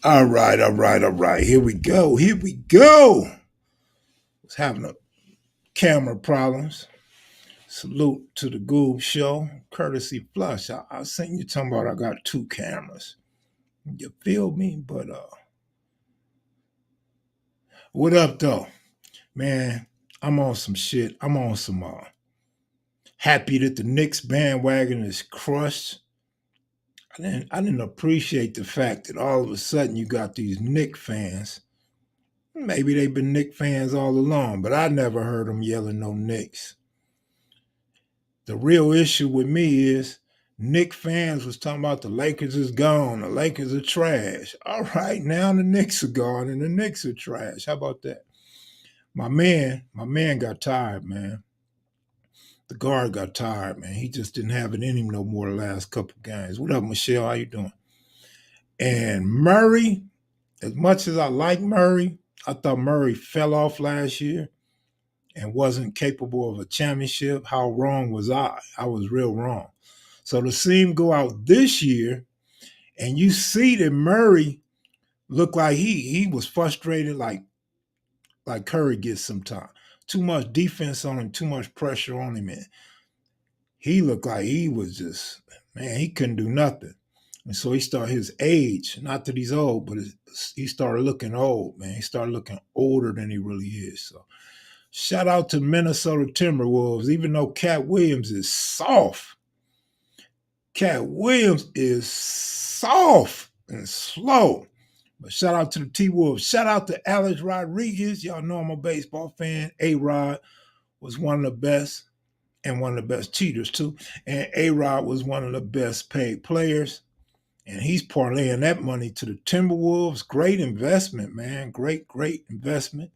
All right, all right, all right. Here we go. Here we go. Was having a camera problems. Salute to the Goob Show, courtesy Flush. I seen you talking about I got two cameras. You feel me? But what up though, man? I'm on some shit. I'm on some happy that the Knicks bandwagon is crushed. I didn't appreciate the fact that all of a sudden you got these Knicks fans. Maybe they've been Knicks fans all along, but I never heard them yelling no Knicks. The real issue with me is Knicks fans was talking about the Lakers is gone, the Lakers are trash. All right, now the Knicks are gone and the Knicks are trash. How about that? My man got tired, man. The guard got tired, man. He just didn't have it in him no more the last couple games. What up, Michelle? How you doing? And Murray, as much as I like Murray, I thought Murray fell off last year and wasn't capable of a championship. How wrong was I? I was real wrong. So to see him go out this year, and you see that Murray looked like he was frustrated, like Curry gets sometimes. Too much defense on him, too much pressure on him, and he looked like he was just man. He couldn't do nothing, and so he started his age. Not that he's old, but he started looking old, man. He started looking older than he really is. So shout out to Minnesota Timberwolves, even though Cat Williams is soft. Cat Williams is soft and slow. But shout out to the T Wolves. Shout out to Alex Rodriguez. Y'all know I'm a baseball fan. A Rod was one of the best and one of the best cheaters, too. And A Rod was one of the best paid players. And he's parlaying that money to the Timberwolves. Great investment, man. Great, great investment.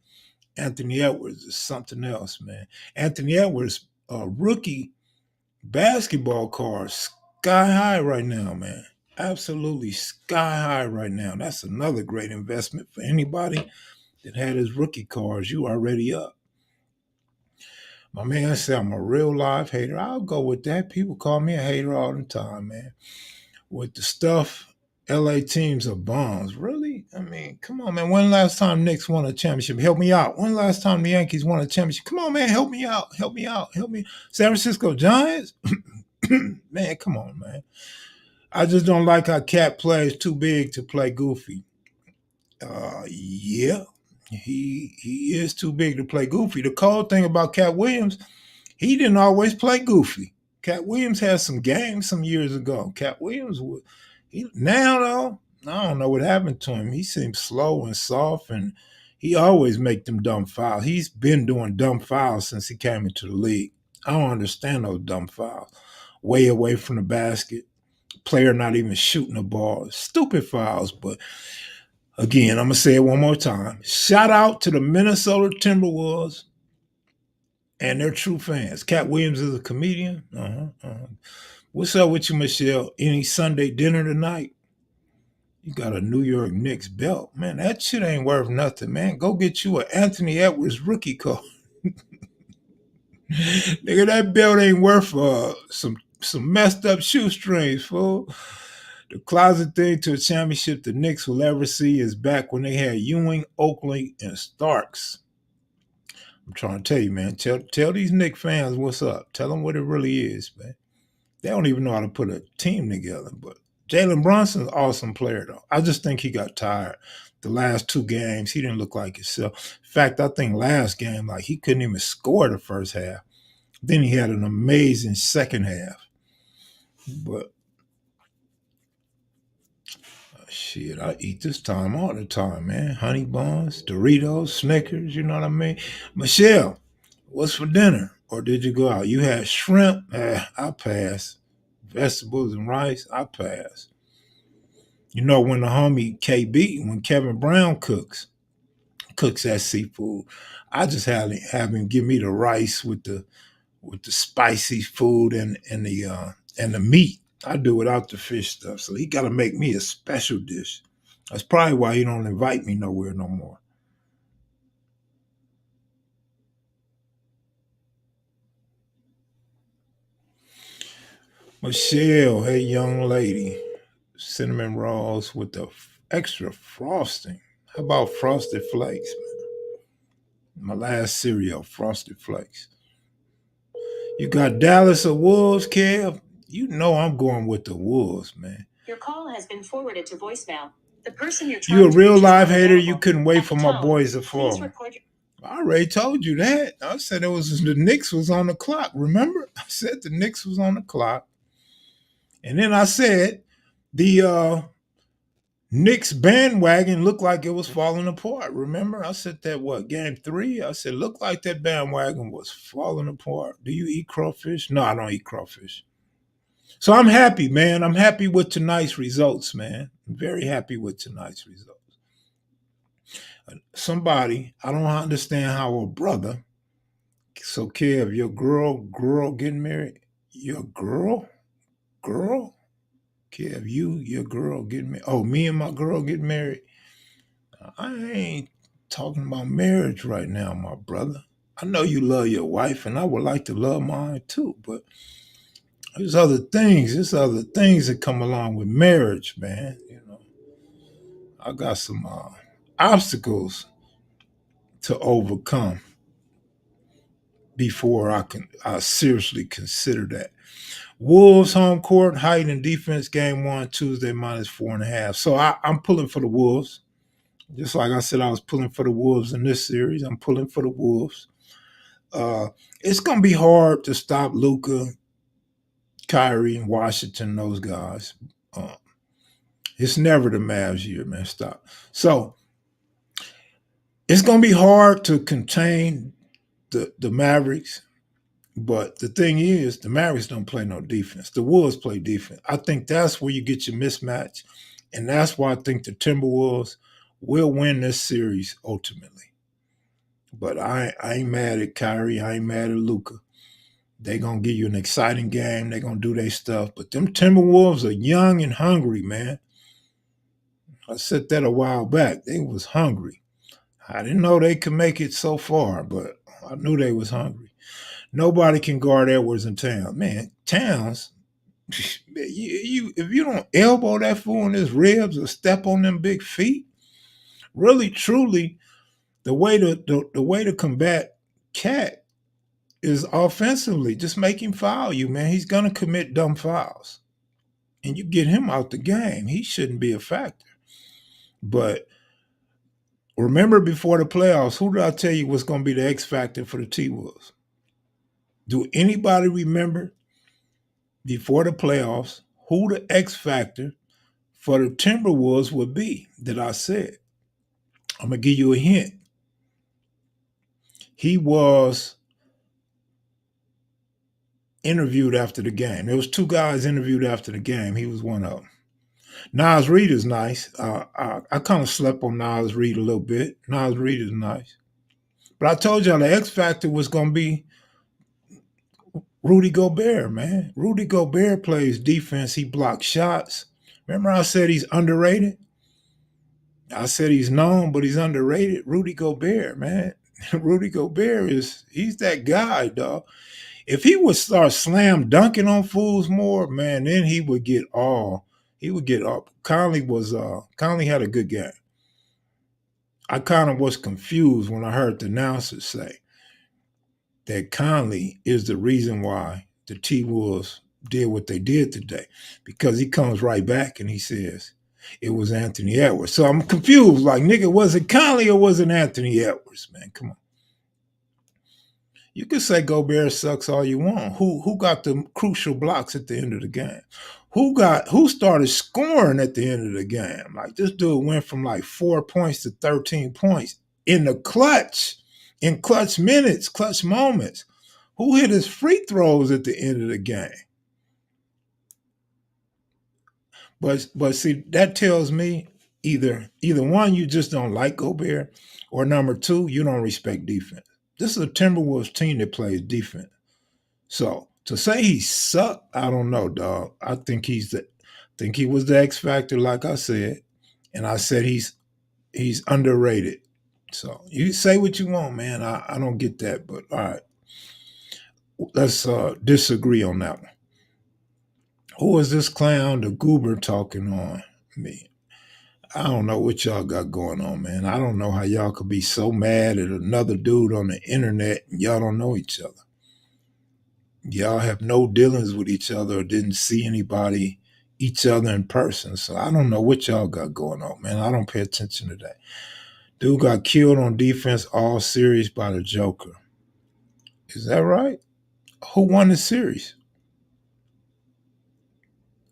Anthony Edwards is something else, man. Anthony Edwards, rookie basketball card, sky high right now, man. Absolutely sky high right now. That's another great investment for anybody that had his rookie cards. You already up. My man said I'm a real live hater. I'll go with that. People call me a hater all the time, man. With the stuff, LA teams are bombs. Really? I mean, come on, man. When last time Knicks won a championship? Help me out. When last time the Yankees won a championship? Come on, man. Help me out. Help me out. Help me. San Francisco Giants? Man, come on, man. I just don't like how Cat plays too big to play goofy. Yeah, he is too big to play goofy. The cold thing about Cat Williams, he didn't always play goofy. Cat Williams had some games some years ago. Cat Williams would now though, I don't know what happened to him. He seems slow and soft, and he always make them dumb fouls. He's been doing dumb fouls since he came into the league. I don't understand those dumb fouls. Way away from the basket, player not even shooting the ball. Stupid fouls, but again, I'm gonna say it one more time. Shout out to the Minnesota Timberwolves and their true fans. Cat Williams is a comedian. What's up with you, Michelle? Any Sunday dinner tonight? You got a New York Knicks belt. Man, that shit ain't worth nothing, man. Go get you an Anthony Edwards rookie card. Nigga, that belt ain't worth some messed up shoestrings, fool. The closet thing to a championship the Knicks will ever see is back when they had Ewing, Oakley, and Starks. I'm trying to tell you, man. Tell these Knicks fans what's up. Tell them what it really is, man. They don't even know how to put a team together. But Jalen Brunson's an awesome player, though. I just think he got tired. The last two games, he didn't look like himself. In fact, I think last game, like he couldn't even score the first half. Then he had an amazing second half. But shit, I eat this time all the time, man. Honey buns, Doritos, Snickers, you know what I mean? Michelle, what's for dinner? Or did you go out? You had shrimp? I pass. Vegetables and rice? I pass. You know, when the homie KB, when Kevin Brown cooks that seafood, I just have him give me the rice with the spicy food and the meat. I do without the fish stuff. So he got to make me a special dish. That's probably why he don't invite me nowhere no more. Michelle, hey young lady, cinnamon rolls with the extra frosting. How about Frosted Flakes, man? My last cereal, Frosted Flakes. You got Dallas or Wolves, Kev? You know I'm going with the Wolves, man. Your call has been forwarded to voicemail. The person you're You trying a to real reach is live not hater. You available. couldn't wait At for the my tone, boys to please fall. record your... I already told you that. I said it was the Knicks was on the clock. Remember? I said the Knicks was on the clock. And then I said the Knicks bandwagon looked like it was falling apart. Remember? I said that game 3? I said looked like that bandwagon was falling apart. Do you eat crawfish? No, I don't eat crawfish. So I'm happy, man. I'm happy with tonight's results, man. I'm very happy with tonight's results. Somebody, I don't understand how a brother. So, Kev, your girl getting married? Your girl? Kev, your girl getting married? Oh, me and my girl getting married? I ain't talking about marriage right now, my brother. I know you love your wife, and I would like to love mine too, but there's other things. There's other things that come along with marriage, man. You know, I got some obstacles to overcome before I seriously consider that. Wolves home court, height and defense, game 1, Tuesday, -4.5. So I'm pulling for the Wolves. Just like I said, I was pulling for the Wolves in this series. I'm pulling for the Wolves. It's going to be hard to stop Luka, Kyrie, and Washington, those guys. It's never the Mavs year, man. Stop. So it's going to be hard to contain the Mavericks. But the thing is, the Mavericks don't play no defense. The Wolves play defense. I think that's where you get your mismatch. And that's why I think the Timberwolves will win this series ultimately. But I ain't mad at Kyrie. I ain't mad at Luka. They going to give you an exciting game. They going to do their stuff. But them Timberwolves are young and hungry, man. I said that a while back. They was hungry. I didn't know they could make it so far, but I knew they was hungry. Nobody can guard Edwards and Towns. Man, Towns, if you don't elbow that fool in his ribs or step on them big feet, really truly, the way to combat Cat is offensively. Just make him foul you, man. He's gonna commit dumb fouls. And you get him out the game. He shouldn't be a factor. But remember before the playoffs, who did I tell you was gonna be the X factor for the T-Wolves? Do anybody remember before the playoffs who the X factor for the Timberwolves would be that I said? I'm going to give you a hint. He was interviewed after the game. There was 2 guys interviewed after the game. He was one of them. Nas Reed is nice. I kind of slept on Nas Reed a little bit. Nas Reed is nice. But I told y'all the X factor was going to be Rudy Gobert, man. Rudy Gobert plays defense. He blocks shots. Remember I said he's underrated? I said he's known, but he's underrated. Rudy Gobert, man. Rudy Gobert he's that guy, dog. If he would start slam dunking on fools more, man, then he would get all. He would get up. Conley had a good game. I kind of was confused when I heard the announcers say that Conley is the reason why the T-Wolves did what they did today, because he comes right back and he says it was Anthony Edwards. So I'm confused. Like, nigga, was it Conley or was it Anthony Edwards, man? Come on. You can say Gobert sucks all you want. Who got the crucial blocks at the end of the game? Who started scoring at the end of the game? Like, this dude went from like 4 points to 13 points in the clutch, in clutch minutes, clutch moments. Who hit his free throws at the end of the game? But see, that tells me either one, you just don't like Gobert, or number 2, you don't respect defense. This is a Timberwolves team that plays defense. So to say he sucked, I don't know, dog. I think he was the X factor, like I said, and I said he's underrated. So you say what you want, man. I don't get that, but all right, let's disagree on that one. Who is this clown, the goober, talking on me? I don't know what y'all got going on, man. I don't know how y'all could be so mad at another dude on the internet and y'all don't know each other. Y'all have no dealings with each other or didn't see anybody, each other in person. So I don't know what y'all got going on, man. I don't pay attention to that. Dude got killed on defense all series by the Joker. Is that right? Who won the series?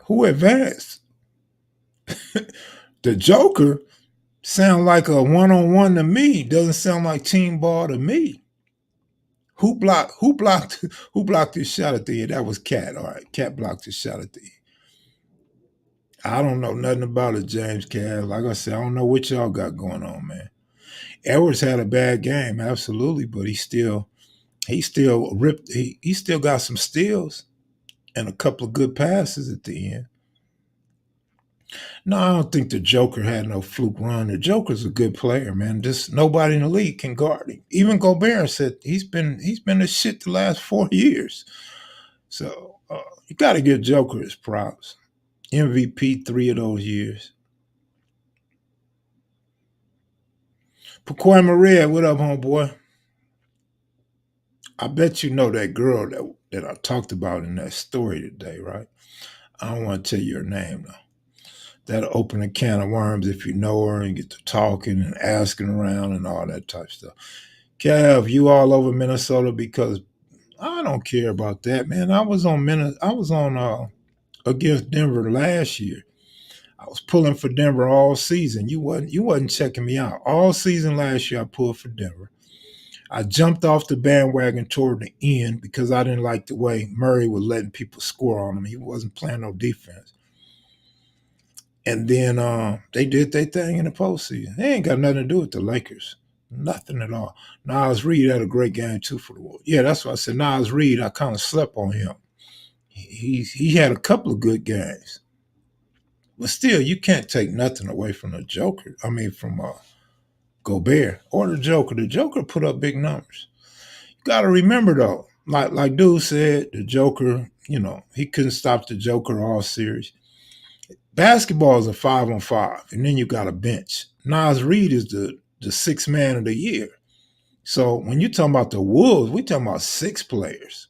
Who advanced? The Joker sound like a one-on-one to me. Doesn't sound like team ball to me. Who blocked? Who blocked? Who blocked his shot at the end? That was Cat. All right, Cat blocked his shot at the end. I don't know nothing about it, James Cass. Like I said, I don't know what y'all got going on, man. Edwards had a bad game, absolutely, but he still ripped. He still got some steals and a couple of good passes at the end. No, I don't think the Joker had no fluke run. The Joker's a good player, man. Just nobody in the league can guard him. Even Gobert said he's been a shit the last 4 years. So you got to give Joker his props. MVP 3 of those years. Pacoy Maria, what up, homeboy? I bet you know that girl that I talked about in that story today, right? I don't want to tell you her name though. That'll open a can of worms if you know her and get to talking and asking around and all that type of stuff. Kev, you all over Minnesota because I don't care about that, man. I was on against Denver last year. I was pulling for Denver all season. You wasn't checking me out. All season last year I pulled for Denver. I jumped off the bandwagon toward the end because I didn't like the way Murray was letting people score on him. He wasn't playing no defense. And then they did their thing in the postseason. They ain't got nothing to do with the Lakers. Nothing at all. Nas Reed had a great game too for the Wolves. Yeah, that's why I said Nas Reed. I kind of slept on him. He had a couple of good games, but still, you can't take nothing away from the Joker. I mean, from Gobert or the Joker. The Joker put up big numbers. You got to remember though, like dude said, the Joker. You know, he couldn't stop the Joker all series. Basketball is a 5-on-5, and then you got a bench. Nas Reed is the sixth man of the year. So when you're talking about the Wolves, we're talking about six players.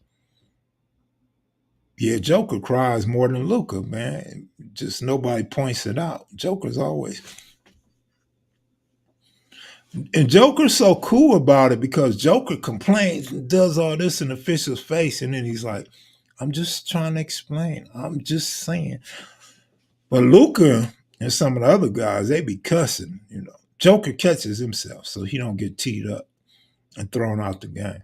Yeah, Joker cries more than Luka, man. Just nobody points it out. Joker's always. And Joker's so cool about it because Joker complains and does all this in the official's face, and then he's like, I'm just trying to explain. I'm just saying. But Luka and some of the other guys, they be cussing, you know. Joker catches himself so he don't get teed up and thrown out the game.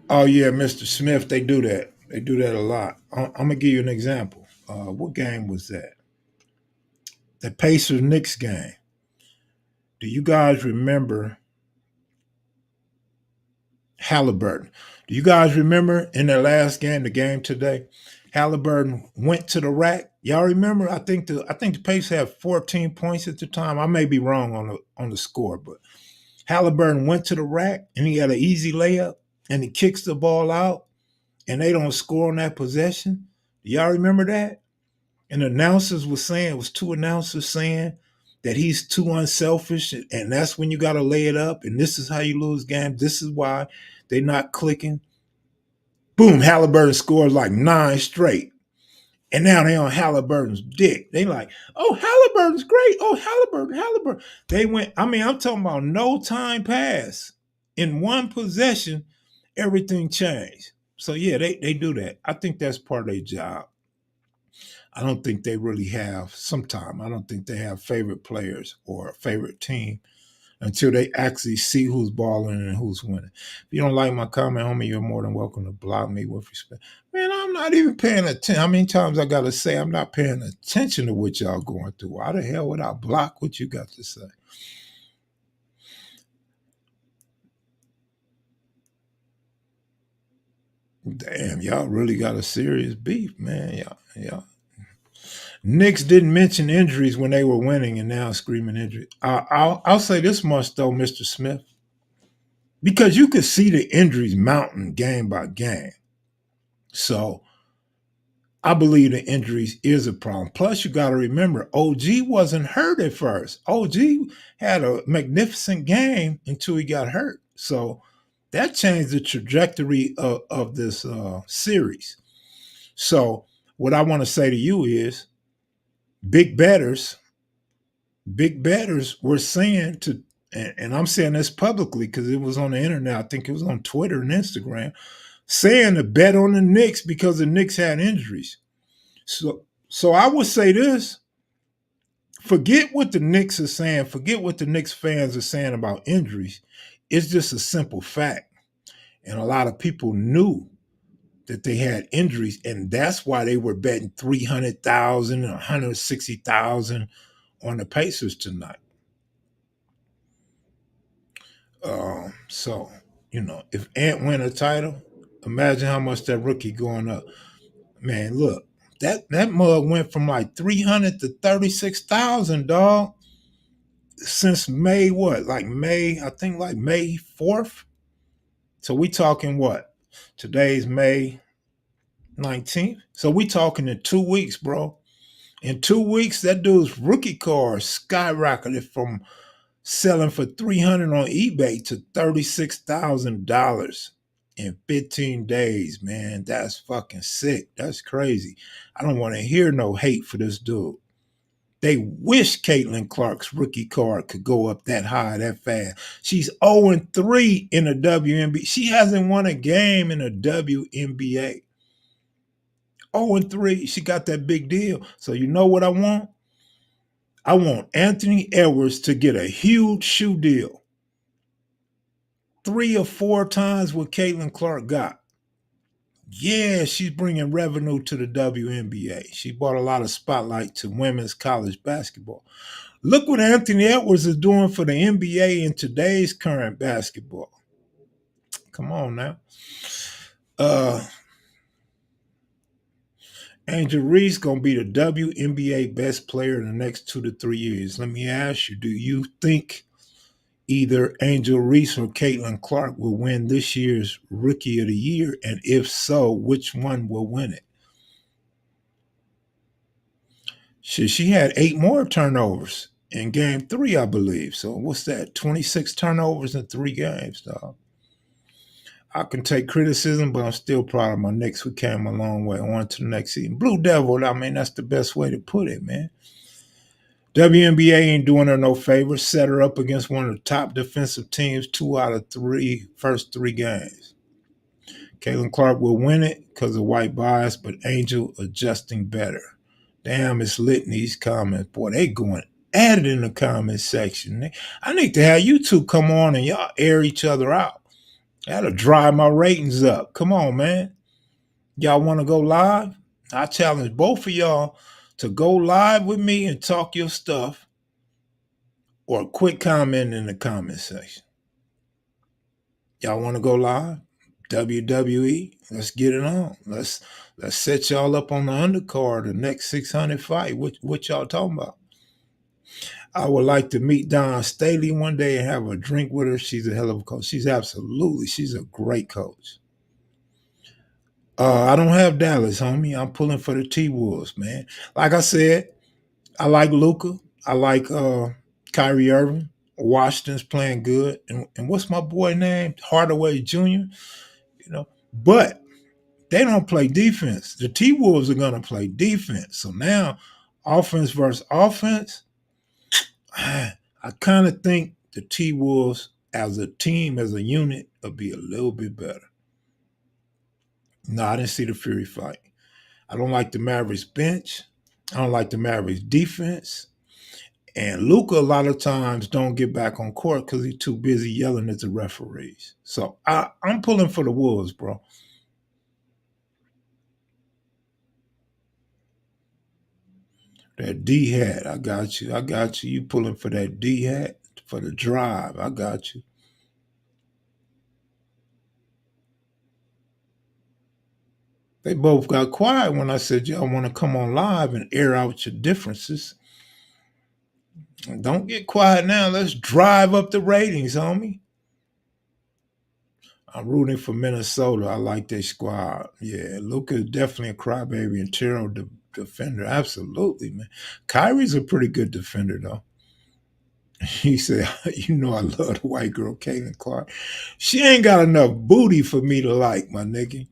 Oh yeah, Mr. Smith, they do that. They do that a lot. I'm gonna give you an example. What game was that? The Pacers Knicks game. Do you guys remember Halliburton? Do you guys remember in their last game, the game today? Halliburton went to the rack. Y'all remember? I think the Pacers had 14 points at the time. I may be wrong on the score, but Halliburton went to the rack and he had an easy layup and he kicks the ball out and they don't score on that possession. Do y'all remember that? And the announcers were saying, it was two announcers saying that he's too unselfish and that's when you got to lay it up and this is how you lose games. This is why they're not clicking. Boom, Halliburton scores like 9 straight. And now they on Halliburton's dick. They like, oh, Halliburton's great. Oh, Halliburton. They went, I mean, I'm talking about no time pass. In one possession, everything changed. So yeah, they do that. I think that's part of their job. I don't think they really have sometime. I don't think they have favorite players or a favorite team until they actually see who's balling and who's winning. If you don't like my comment, homie, you're more than welcome to block me with respect. Man, I'm not even paying attention. How many times I got to say I'm not paying attention to what y'all going through? Why the hell would I block what you got to say? Damn, y'all really got a serious beef, man. Y'all. Knicks didn't mention injuries when they were winning, and now screaming injuries. I'll say this much though, Mr. Smith, because you could see the injuries mounting game by game. So I believe the injuries is a problem. Plus, you got to remember, OG wasn't hurt at first. OG had a magnificent game until he got hurt. So that changed the trajectory of this series. So what I want to say to you is, big betters, big betters were saying to, and I'm saying this publicly because it was on the internet. I think it was on Twitter and Instagram, saying to bet on the Knicks because the Knicks had injuries. So I would say this: forget what the Knicks are saying, forget what the Knicks fans are saying about injuries. It's just a simple fact. And a lot of people knew that they had injuries, and that's why they were betting 300,000 or 160,000 on the Pacers tonight. So, if Ant win a title, imagine how much that rookie going up. Man, look, that mug went from like 300 to 36,000, dog. Since May, what? Like May, I think like May 4th. So we talking what? Today's May 19th. So we talking in 2 weeks, bro. In 2 weeks, that dude's rookie card skyrocketed from selling for 300 on eBay to $36,000 in 15 days, man. That's fucking sick. That's crazy. I don't want to hear no hate for this dude. They wish Caitlin Clark's rookie card could go up that high, that fast. She's 0-3 in the WNBA. She hasn't won a game in the WNBA. 0-3. She got that big deal. So you know what I want? I want Anthony Edwards to get a huge shoe deal. 3 or 4 times what Caitlin Clark got. Yeah, she's bringing revenue to the WNBA. She brought a lot of spotlight to women's college basketball. Look what Anthony Edwards is doing for the NBA in today's current basketball. Come on now. Angel Reese gonna be the WNBA best player in the next 2 to 3 years. Let me ask you, do you think either Angel Reese or Caitlin Clark will win this year's Rookie of the Year? And if so, which one will win it? She had 8 more turnovers in game 3, I believe. So what's that? 26 turnovers in 3 games, dog. I can take criticism, but I'm still proud of my Knicks. We came a long way. On to the next season. Blue Devil, I mean, that's the best way to put it, man. WNBA ain't doing her no favors. Set her up against one of the top defensive teams 2 out of 3 first 3 games. Caitlin Clark will win it because of white bias, but Angel adjusting better. Damn, it's lit in these comments. Boy, they going at it in the comment section. I need to have you two come on and y'all air each other out. That'll drive my ratings up. Come on, man. Y'all want to go live? I challenge both of y'all to go live with me and talk your stuff, or a quick comment in the comment section. Y'all want to go live? WWE, let's get it on. Let's set y'all up on the undercard, the next 600 fight. What y'all talking about? I would like to meet Dawn Staley one day and have a drink with her. She's a hell of a coach. She's a great coach. I don't have Dallas, homie. I'm pulling for the T-Wolves, man. Like I said, I like Luka. I like Kyrie Irving. Washington's playing good. And what's my boy name? Hardaway Jr. But they don't play defense. The T-Wolves are going to play defense. So now, offense versus offense, I kind of think the T-Wolves as a team, as a unit, will be a little bit better. No, I didn't see the Fury fight. I don't like the Mavericks bench. I don't like the Mavericks defense. And Luka a lot of times don't get back on court because he's too busy yelling at the referees. So I'm pulling for the Wolves, bro. That D hat, I got you. I got you. You pulling for that D hat for the drive. I got you. They both got quiet when I said y'all want to come on live and air out your differences. Don't get quiet now. Let's drive up the ratings, homie. I'm rooting for Minnesota. I like their squad. Yeah, Luka is definitely a crybaby and terrible defender. Absolutely, man. Kyrie's a pretty good defender, though. He said, "You know, I love the white girl, Caitlin Clark. She ain't got enough booty for me to like, my nigga.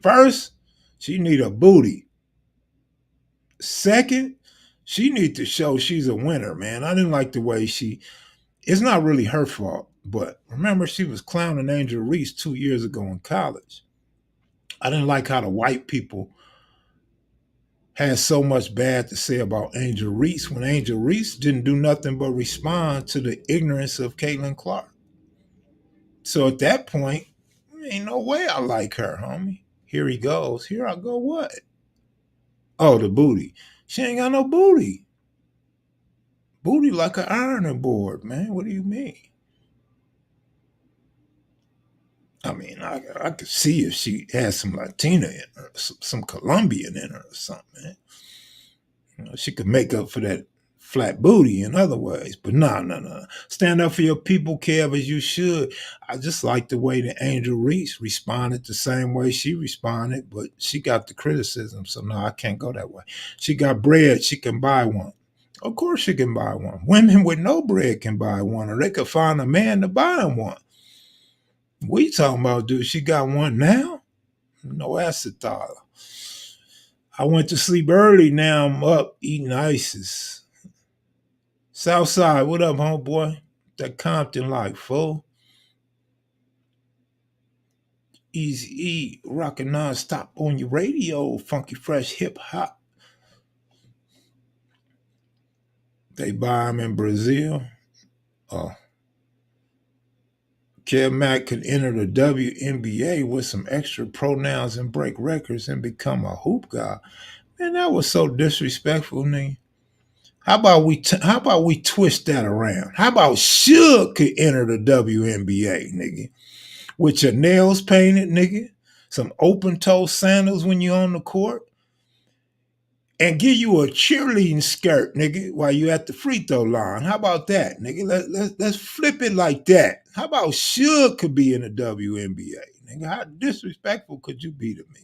First, she need a booty. Second, she need to show she's a winner, man. I didn't like the way she. It's not really her fault, but remember she was clowning Angel Reese 2 years ago in college. I didn't like how the white people had so much bad to say about Angel Reese when Angel Reese didn't do nothing but respond to the ignorance of Caitlin Clark. So at that point, ain't no way I like her, homie. Here he goes. Here I go. What? Oh, the booty. She ain't got no booty. Booty like an ironing board, man. What do you mean? I mean, I could see if she had some Latina in her, some Colombian in her or something, man. You know, she could make up for that flat booty in other ways. But no, no, no. Stand up for your people, Kev, as you should. I just like the way that Angel Reese responded the same way she responded, but she got the criticism. So no, I can't go that way. She got bread, she can buy one. Of course she can buy one. Women with no bread can buy one, or they could find a man to buy them one. We talking about, dude, she got one now? No acetol. I went to sleep early. Now I'm up eating ices. Southside, what up, homeboy? That Compton life, fool. Easy E, rocking non-stop on your radio. Funky fresh hip hop. They buy them in Brazil. Oh, Kev Mack could enter the WNBA with some extra pronouns and break records and become a hoop guy. Man, that was so disrespectful, nigga. How about we twist that around? How about Suge could enter the WNBA, nigga, with your nails painted, nigga, some open toe sandals when you're on the court, and give you a cheerleading skirt, nigga, while you at the free throw line. How about that, nigga? Let's flip it like that. How about Suge could be in the WNBA, nigga? How disrespectful could you be to me,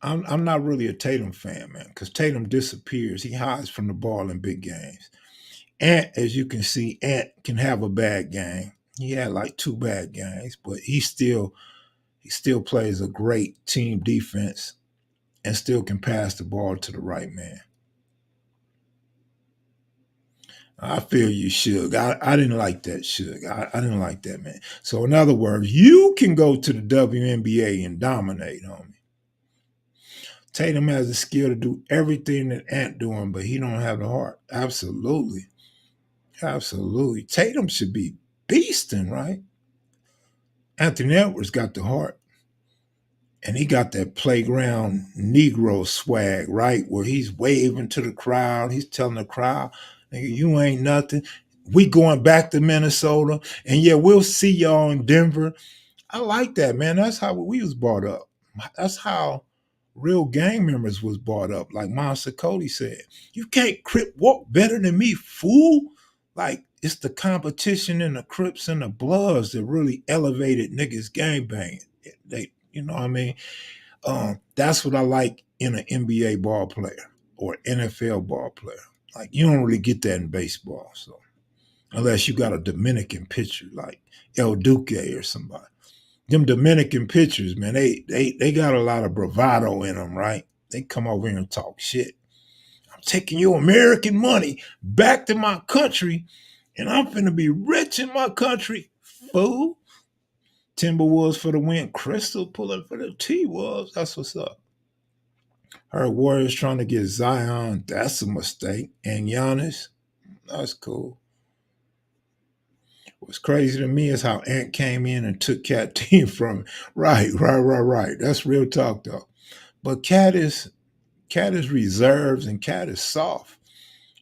man? I'm not really a Tatum fan, man, because Tatum disappears. He hides from the ball in big games. Ant, as you can see, Ant can have a bad game. He had like two bad games, but he still plays a great team defense and still can pass the ball to the right man. I feel you, Suge. I didn't like that, Suge. I didn't like that, man. So in other words, you can go to the WNBA and dominate, homie. Tatum has the skill to do everything that Ant doing, but he don't have the heart. Absolutely. Absolutely. Tatum should be beasting, right? Anthony Edwards got the heart. And he got that playground Negro swag, right? Where he's waving to the crowd. He's telling the crowd, nigga, you ain't nothing. We going back to Minnesota. And yeah, we'll see y'all in Denver. I like that, man. That's how we was brought up. That's how real gang members was brought up. Like Monster Cody said, you can't crip walk better than me, fool. Like it's the competition and the Crips and the Bloods that really elevated niggas gang banging. They, you know what I mean? That's what I like in an NBA ball player or NFL ball player. Like you don't really get that in baseball, so unless you got a Dominican pitcher like El Duque or somebody. Them Dominican pitchers, man, they got a lot of bravado in them, right? They come over here and talk shit. I'm taking your American money back to my country, and I'm finna be rich in my country, fool. Timberwolves for the win. Crystal pulling for the T-Wolves. That's what's up. Her Warriors trying to get Zion. That's a mistake. And Giannis. That's cool. What's crazy to me is how Ant came in and took Cat team from him. Right. That's real talk though. But Cat is reserved and Cat is soft.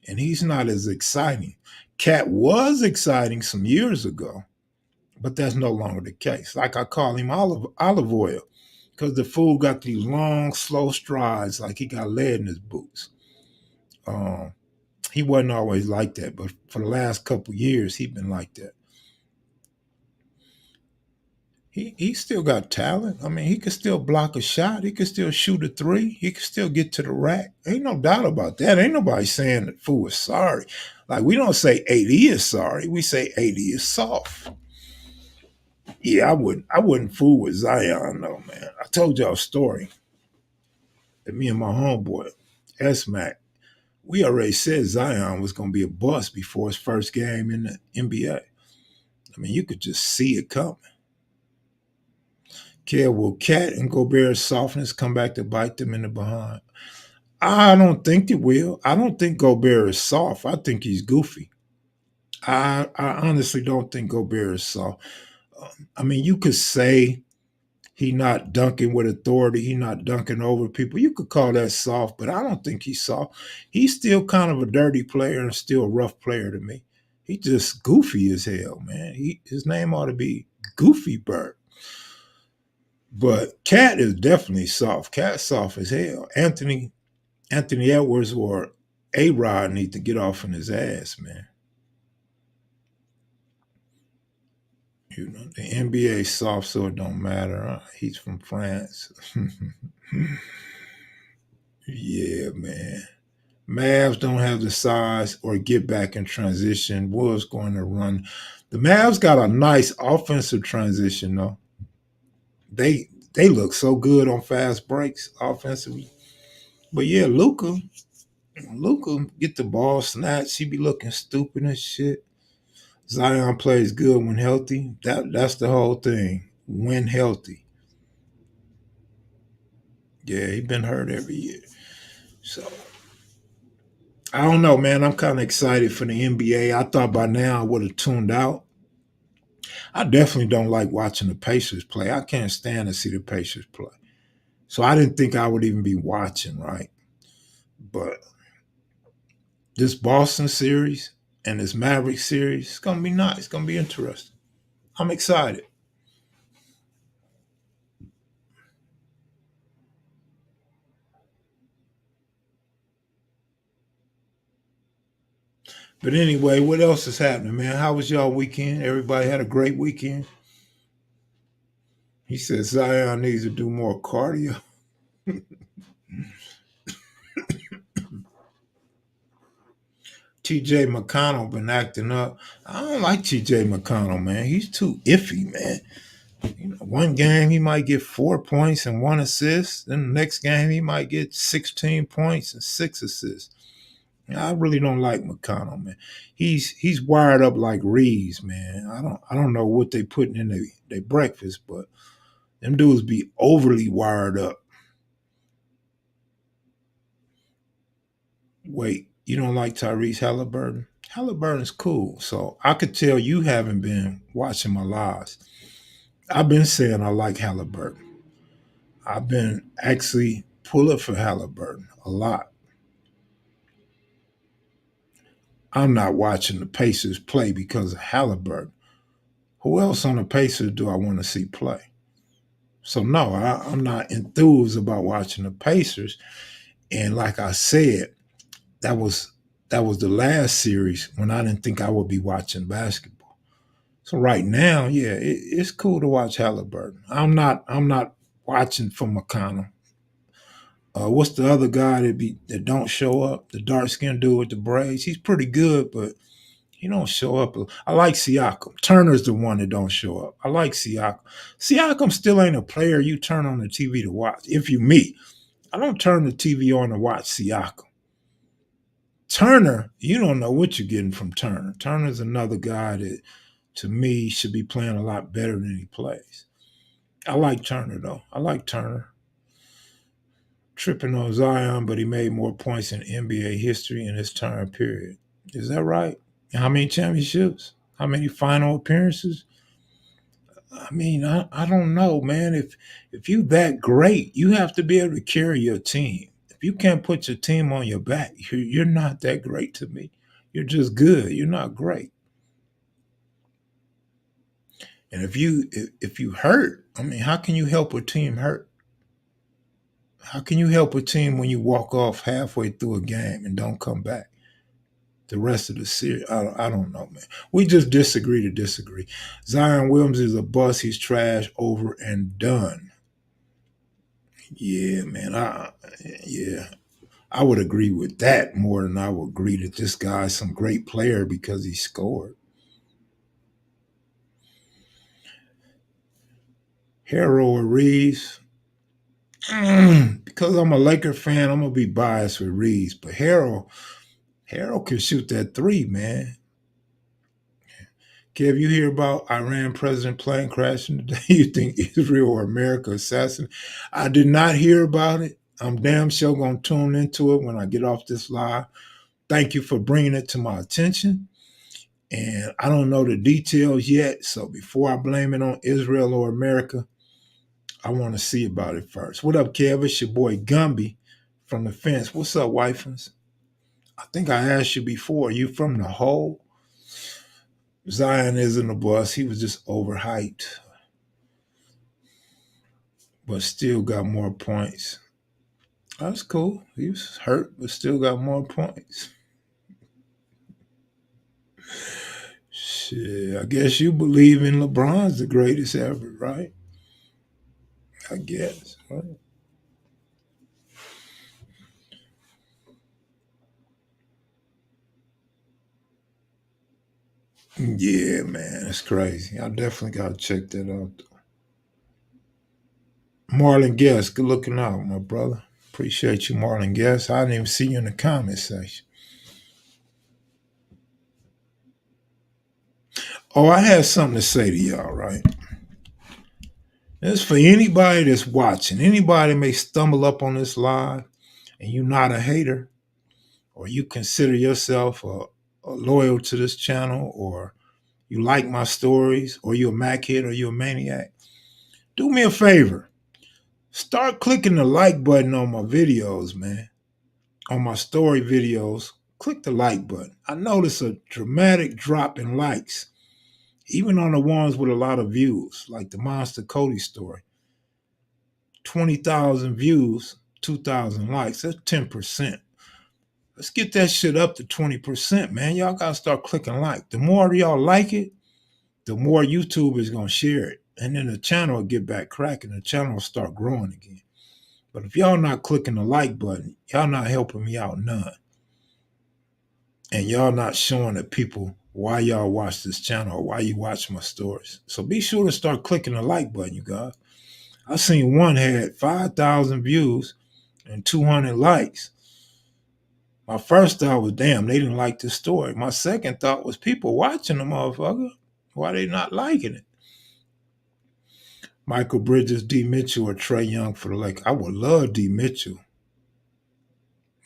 And he's not as exciting. Cat was exciting some years ago, but that's no longer the case. Like I call him olive oil. Because the fool got these long, slow strides, like he got lead in his boots. Um, he wasn't always like that, but for the last couple years, he's been like that. he still got talent. I mean, he could still block a shot. He could still shoot a three. He could still get to the rack. Ain't no doubt about that. Ain't nobody saying that fool is sorry. Like we don't say AD is sorry. We say AD is soft. Yeah, I wouldn't fool with Zion though, man. I told y'all a story that me and my homeboy, S Mac, we already said Zion was gonna be a bust before his first game in the NBA. I mean, you could just see it coming. Will Cat and Gobert's softness come back to bite them in the behind? I don't think it will. I don't think Gobert is soft. I think he's goofy. I honestly don't think Gobert is soft. I mean, you could say he not dunking with authority. He not dunking over people. You could call that soft, but I don't think he's soft. He's still kind of a dirty player and still a rough player to me. He just goofy as hell, man. His name ought to be Goofy Bird. But Cat is definitely soft. Cat's soft as hell. Anthony Edwards or A-Rod need to get off in his ass, man. You know, the NBA is soft, so it don't matter. Huh? He's from France. Yeah, man. Mavs don't have the size or get back in transition. Wolves going to run. The Mavs got a nice offensive transition, though. They look so good on fast breaks offensively. But yeah, Luca get the ball snatched. He be looking stupid and shit. Zion plays good when healthy. That's the whole thing. When healthy. Yeah, he been hurt every year. So I don't know, man. I'm kind of excited for the NBA. I thought by now I would have tuned out. I definitely don't like watching the Pacers play. I can't stand to see the Pacers play. So I didn't think I would even be watching, right? But this Boston series and this Maverick series, it's gonna be nice. It's gonna be interesting. I'm excited. But anyway, what else is happening, man? How was y'all weekend? Everybody had a great weekend. He said Zion needs to do more cardio. TJ McConnell been acting up. I don't like TJ McConnell, man. He's too iffy, man. You know, one game he might get 4 points and one assist. Then the next game he might get 16 points and six assists. I really don't like McConnell, man. He's wired up like Reeves, man. I don't know what they putting in their breakfast, but them dudes be overly wired up. Wait, you don't like Tyrese Halliburton? Halliburton's cool. So I could tell you haven't been watching my lives. I've been saying I like Halliburton. I've been actually pulling for Halliburton a lot. I'm not watching the Pacers play because of Halliburton. Who else on the Pacers do I want to see play? So no, I'm not enthused about watching the Pacers. And like I said, that was that was the last series when I didn't think I would be watching basketball. So right now, yeah, it's cool to watch Halliburton. I'm not watching for McConnell. What's the other guy that don't show up? The dark skinned dude with the braids. He's pretty good, but he don't show up. I like Siakam. Turner's the one that don't show up. I like Siakam. Siakam still ain't a player you turn on the TV to watch. If you me, I don't turn the TV on to watch Siakam. Turner, you don't know what you're getting from Turner. Turner's another guy that, to me, should be playing a lot better than he plays. I like Turner though. I like Turner. Tripping on Zion, but he made more points in NBA history in his time period. Is that right? How many championships? How many final appearances? I mean, I don't know, man. If you that great, you have to be able to carry your team. If you can't put your team on your back, you're not that great to me. You're just good. You're not great. And if you hurt, I mean, how can you help a team hurt? How can you help a team when you walk off halfway through a game and don't come back? the rest of the series. I don't know, man. We just disagree to disagree. Zion Williams is a bust. He's trash, over and done. Yeah, man. Yeah, I would agree with that more than I would agree that this guy's some great player because he scored. Harold Reeves. Because I'm a Laker fan, I'm gonna be biased with Reeves. But Harold can shoot that three, man. Kev, you hear about Iran president plane crashing today? You think Israel or America assassin? I did not hear about it. I'm damn sure gonna tune into it when I get off this live. Thank you for bringing it to my attention. And I don't know the details yet, so before I blame it on Israel or America, I want to see about it first. What up, Kev? It's your boy Gumby from the fence. What's up, wifens? I think I asked you before. You from the hole? Zion isn't a bust. He was just overhyped, but still got more points. That's cool. He was hurt, but still got more points. Shit, I guess you believe in LeBron's the greatest ever, right? I guess. Right? Yeah, man, it's crazy. I definitely got to check that out. Marlon Guest, good looking out, my brother. Appreciate you, Marlon Guest. I didn't even see you in the comment section. Oh, I had something to say to y'all, right? It's for anybody that's watching. Anybody may stumble up on this live and you're not a hater, or you consider yourself a loyal to this channel, or you like my stories, or you're a Mac hit, or you're a maniac. Do me a favor. Start clicking the like button on my videos, man. On my story videos, click the like button. I notice a dramatic drop in likes, even on the ones with a lot of views, like the Monster Cody story. 20,000 views, 2,000 likes. That's 10%. Let's get that shit up to 20%, man. Y'all got to start clicking like. The more y'all like it, the more YouTube is going to share it. And then the channel will get back cracking. The channel will start growing again. But if y'all not clicking the like button, y'all not helping me out none. And y'all not showing the people why y'all watch this channel or why you watch my stories. So be sure to start clicking the like button, you guys. I seen one had 5,000 views and 200 likes. My first thought was, damn, they didn't like this story. My second thought was, people watching the motherfucker. Why they not liking it? Michael Bridges, D. Mitchell, or Trey Young for the Lakers. I would love D. Mitchell.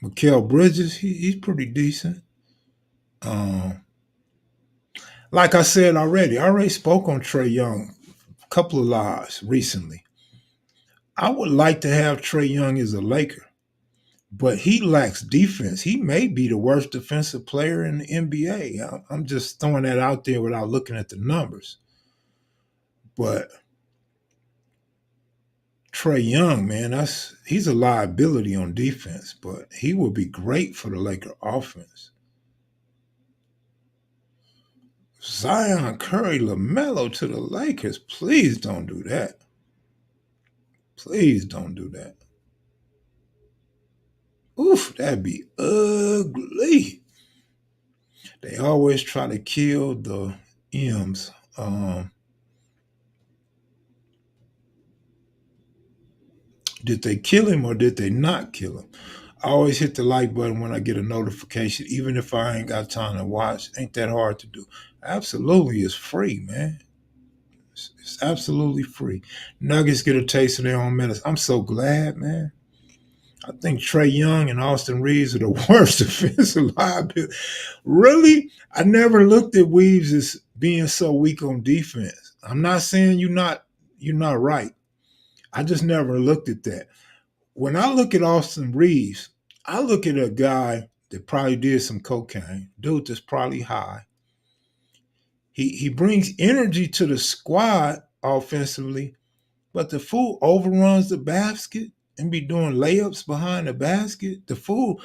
Mikal Bridges, he's pretty decent. Like I said already, I already spoke on Trey Young a couple of lives recently. I would like to have Trey Young as a Laker, but he lacks defense. He may be the worst defensive player in the NBA. I'm just throwing that out there without looking at the numbers. But Trey Young, man, he's a liability on defense, but he would be great for the Laker offense. Zion Curry, LaMelo to the Lakers. Please don't do that. Please don't do that. Oof, that'd be ugly. They always try to kill the M's. Did they kill him or did they not kill him? I always hit the like button when I get a notification, even if I ain't got time to watch. Ain't that hard to do? Absolutely, it's free, man. It's absolutely free. Nuggets get a taste of their own medicine. I'm so glad, man. I think Trey Young and Austin Reeves are the worst defensive liability. Really? I never looked at Reeves as being so weak on defense. I'm not saying you're not right. I just never looked at that. When I look at Austin Reeves, I look at a guy that probably did some cocaine, dude that's probably high. He brings energy to the squad offensively, but the fool overruns the basket and be doing layups behind the basket. The fool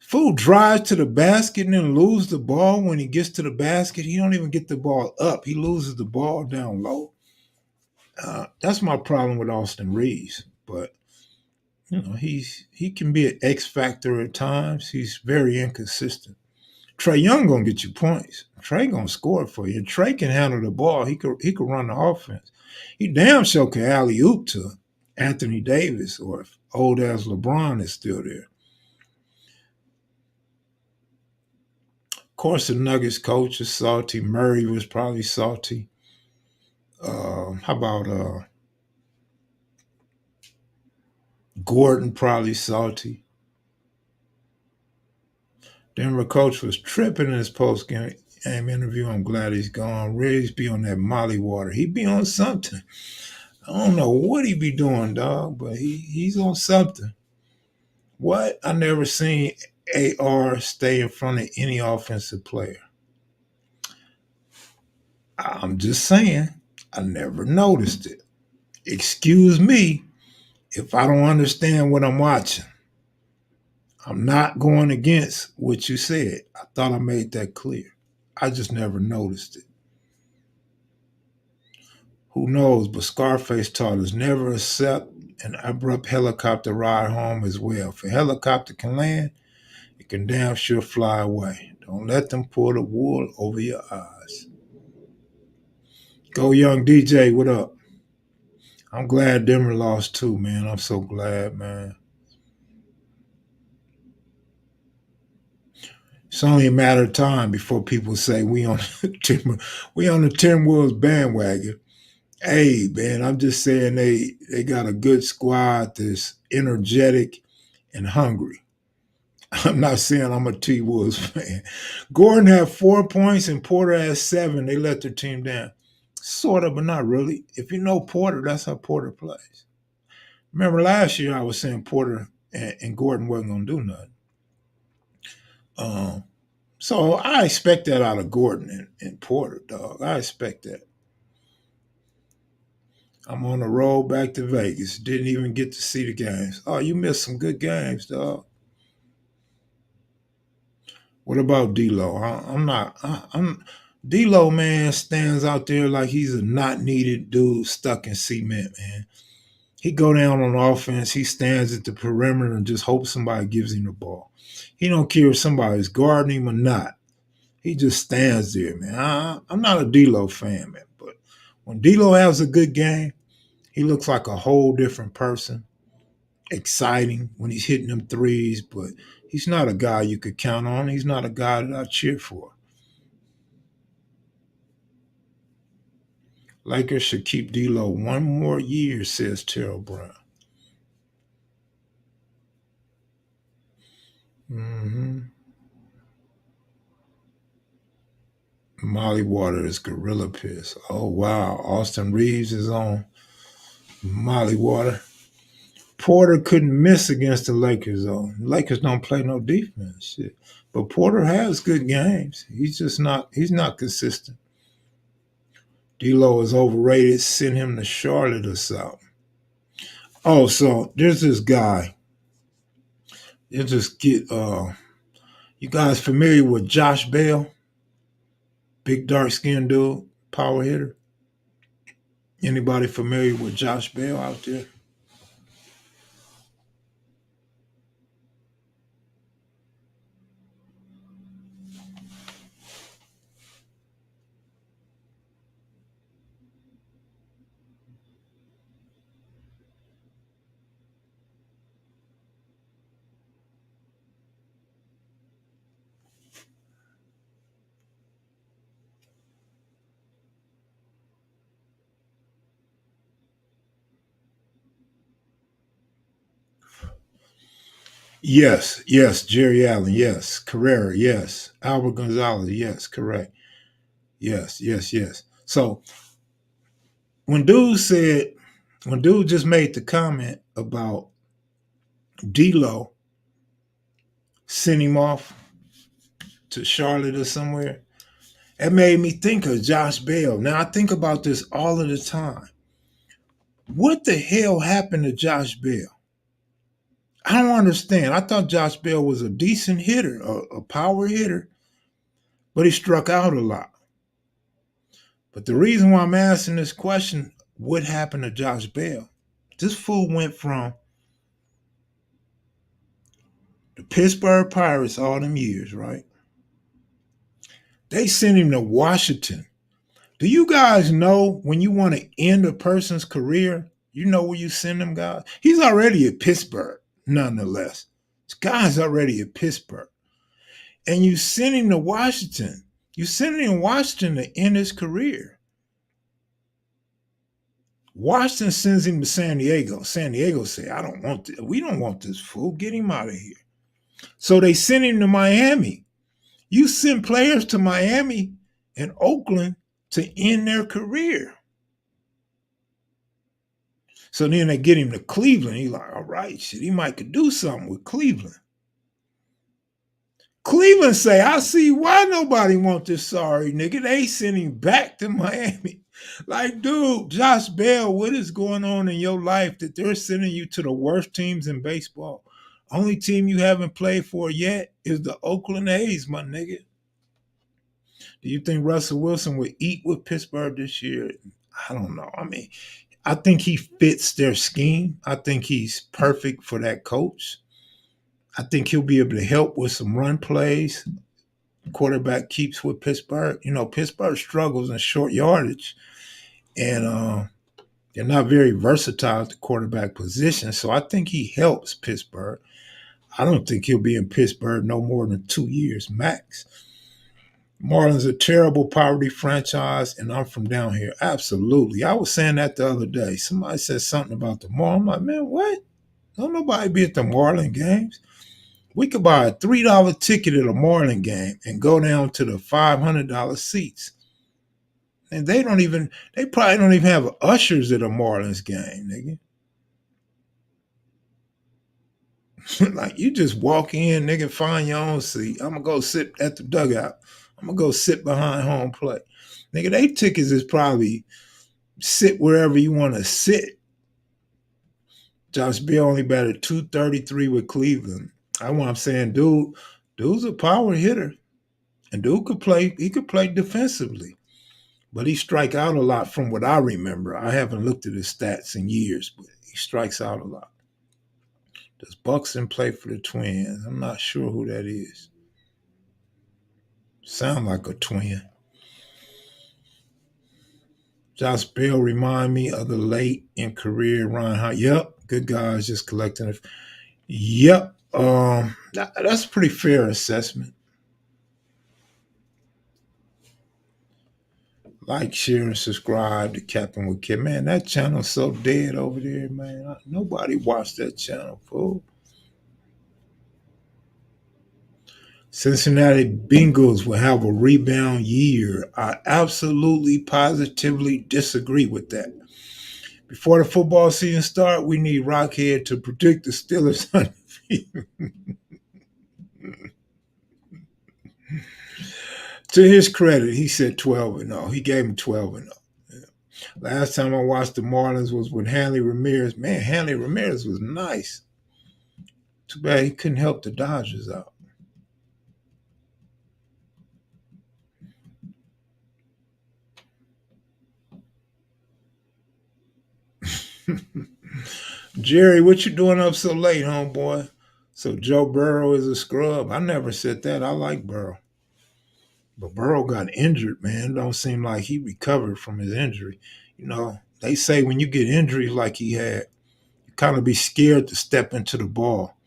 Fool drives to the basket and then lose the ball when he gets to the basket. He don't even get the ball up. He loses the ball down low. That's my problem with Austin Reeves. But he can be an X factor at times. He's very inconsistent. Trae Young gonna get you points. Trae gonna score for you. Trae can handle the ball. He could run the offense. He damn sure can alley oop to Anthony Davis, or if old ass LeBron is still there. Of course, the Nuggets coach is salty. Murray was probably salty. How about Gordon? Probably salty. Denver coach was tripping in his post game interview. I'm glad he's gone. Reeves be on that Molly water. He be on something. I don't know what he be doing, dog, but he's on something. What? I never seen AR stay in front of any offensive player. I'm just saying, I never noticed it. Excuse me if I don't understand what I'm watching. I'm not going against what you said. I thought I made that clear. I just never noticed it. Who knows? But Scarface taught us never accept an abrupt helicopter ride home as well. If a helicopter can land, it can damn sure fly away. Don't let them pull the wool over your eyes. Go Young DJ, what up? I'm glad Denver lost too, man. I'm so glad, man. It's only a matter of time before people say we on the Timberwolves bandwagon. Hey, man, I'm just saying they got a good squad that's energetic and hungry. I'm not saying I'm a T-Wolves fan. Gordon had 4 points and Porter had 7. They let their team down. Sort of, but not really. If you know Porter, that's how Porter plays. Remember last year I was saying Porter and Gordon wasn't going to do nothing. So I expect that out of Gordon and Porter, dog. I expect that. I'm on the road back to Vegas. Didn't even get to see the games. Oh, you missed some good games, dog. What about D'Lo? I'm not. I'm D'Lo, man, stands out there like he's a not needed dude stuck in cement, man. He go down on offense. He stands at the perimeter and just hopes somebody gives him the ball. He don't care if somebody's guarding him or not. He just stands there, man. I'm not a D'Lo fan, man, but when D'Lo has a good game, he looks like a whole different person. Exciting when he's hitting them threes, but he's not a guy you could count on. He's not a guy that I cheer for. Lakers should keep D'Lo one more year, says Terrell Brown. Mm-hmm. Molly Water is gorilla piss. Oh wow, Austin Reeves is on Molly Water. Porter couldn't miss against the Lakers though. The Lakers don't play no defense, shit. But Porter has good games. He's just not. He's not consistent. D'Lo is overrated. Send him to Charlotte or something. Oh, so there's this guy. You just get. You guys familiar with Josh Bell? Big dark skinned dude, power hitter. Anybody familiar with Josh Bell out there? Yes, Jerry Allen, yes, Carrera, yes, Albert Gonzalez, yes, correct, yes. So when dude just made the comment about D'Lo, send him off to Charlotte or somewhere, it made me think of Josh Bell. Now I think about this all of the time. What the hell happened to Josh Bell? I don't understand. I thought Josh Bell was a decent hitter, a power hitter, but he struck out a lot. But the reason why I'm asking this question, what happened to Josh Bell? This fool went from the Pittsburgh Pirates all them years, right? They sent him to Washington. Do you guys know when you want to end a person's career, you know where you send them guys? He's already at Pittsburgh, nonetheless. This guy's already at Pittsburgh. And you send him to Washington. You send him to Washington to end his career. Washington sends him to San Diego. San Diego say, I don't want this. We don't want this fool. Get him out of here. So they send him to Miami. You send players to Miami and Oakland to end their career. So then they get him to Cleveland. He's like, all right, shit, he might could do something with Cleveland. Cleveland say, I see why nobody want this sorry nigga. They send him back to Miami. Like, dude, Josh Bell, what is going on in your life that they're sending you to the worst teams in baseball? Only team you haven't played for yet is the Oakland A's, my nigga. Do you think Russell Wilson would eat with Pittsburgh this year? I don't know. I mean, I think he fits their scheme. I think he's perfect for that coach. I think he'll be able to help with some run plays. Quarterback keeps with Pittsburgh. You know, Pittsburgh struggles in short yardage, and they're not very versatile at the quarterback position. So I think he helps Pittsburgh. I don't think he'll be in Pittsburgh no more than 2 years max. Marlins a terrible poverty franchise, and I'm from down here. Absolutely. I was saying that the other day. Somebody said something about the Marlins. I'm like, man, what? Don't nobody be at the Marlin games. We could buy a $3 ticket at a Marlin game and go down to the $500 seats. And they probably don't even have ushers at a Marlins game, nigga. Like, you just walk in, nigga, find your own seat. I'm gonna go sit at the dugout. I'm gonna go sit behind home plate. Nigga, they tickets is probably sit wherever you want to sit. Josh Bell only batted .233 with Cleveland. That's why I'm saying, dude's a power hitter. And dude could play, he could play defensively. But he strike out a lot from what I remember. I haven't looked at his stats in years, but he strikes out a lot. Does Buxton play for the Twins? I'm not sure who that is. Sound like a twin. Josh Bell remind me of the late in career Ron Howard. Yep, good guys, just collecting it. Yep, that's a pretty fair assessment. Like, share, and subscribe to Captain with Kid. Man, that channel's so dead over there, man. Nobody watched that channel, fool. Cincinnati Bengals will have a rebound year. I absolutely, positively disagree with that. Before the football season starts, we need Rockhead to predict the Steelers undefeated. To his credit, he said 12-0. He gave him 12-0. Yeah. Last time I watched the Marlins was with Hanley Ramirez. Man, Hanley Ramirez was nice. Too bad he couldn't help the Dodgers out. Jerry, what you doing up so late, homeboy? So Joe Burrow is a scrub. I never said that. I like Burrow. But Burrow got injured, man. Don't seem like he recovered from his injury. You know, they say when you get injuries like he had, you kind of be scared to step into the ball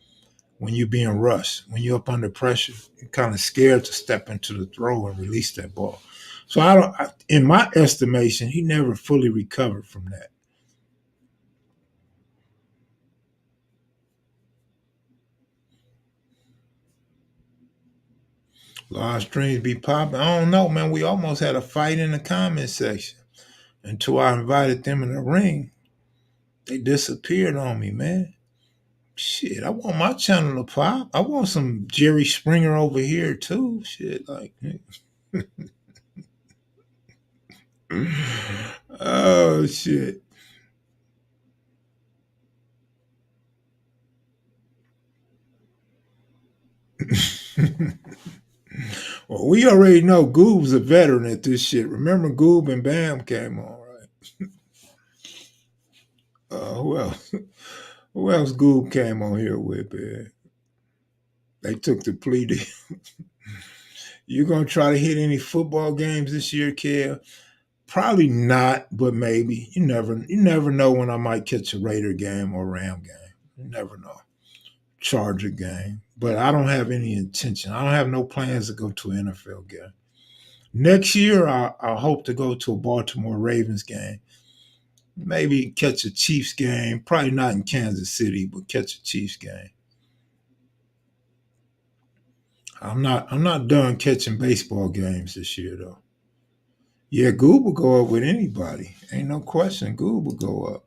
when you're being rushed. When you're up under pressure, you're kind of scared to step into the throw and release that ball. So in my estimation, he never fully recovered from that. Live streams be popping. I don't know, man. We almost had a fight in the comment section until I invited them in the ring. They disappeared on me, man. Shit, I want my channel to pop. I want some Jerry Springer over here too. Shit, like, oh shit. Well, we already know Goob's a veteran at this shit. Remember Goob and Bam came on, right? Who else? Who else Goob came on here with, man? They took the plea deal. You gonna try to hit any football games this year, Kev? Probably not, but maybe. You never know when I might catch a Raider game or Ram game. You never know. Charger game. But I don't have any intention. I don't have no plans to go to an NFL game. Next year, I hope to go to a Baltimore Ravens game. Maybe catch a Chiefs game. Probably not in Kansas City, but catch a Chiefs game. I'm not done catching baseball games this year though. Yeah, Goob will go up with anybody. Ain't no question. Goob will go up.